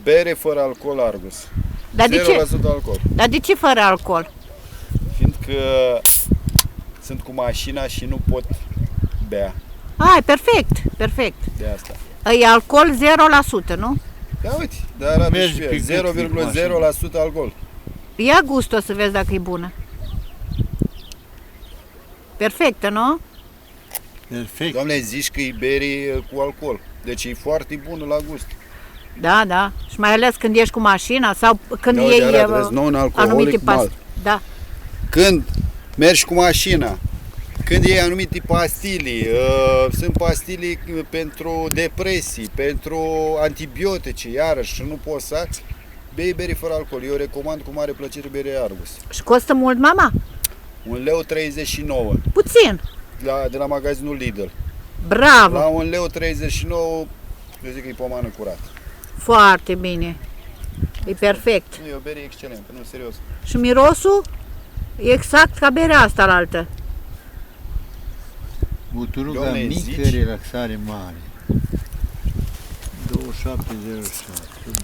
Bere fără alcool Argus. Dar de 0% ce? alcool. Dar de ce fără alcool? Fiindcă sunt cu mașina și nu pot bea. Ai, perfect, perfect. De asta. E alcool 0%, nu? Da, uite, dar arată Mergi și pe ea, 0,0% alcool. Ia gustul să vezi dacă e bună. Perfectă, nu? Perfect. Doamne, zici că e bere cu alcool. Deci e foarte bună la gust. Da, da. Și mai ales când ești cu mașina sau când Da, iei uite, arată, vezi, non-alcoholic anumite malt. Da. Când mergi cu mașina, când iei anumite pastili, sunt pastili pentru depresii, pentru antibiotice, iarăși, nu poți să bei bere fără alcool. Eu recomand cu mare plăcere bere Argus. Și costă mult, mama? 1,39 lei Puțin. de la magazinul Lidl. Bravo. La 1,39 lei, eu zic că e pomană curată. Foarte bine. E perfect. Nu, e o bere excelentă, nu, serios. Și mirosul? E exact ca berea asta la altă. Buturuga Doamne, mică, zici? relaxare mare. 27,07.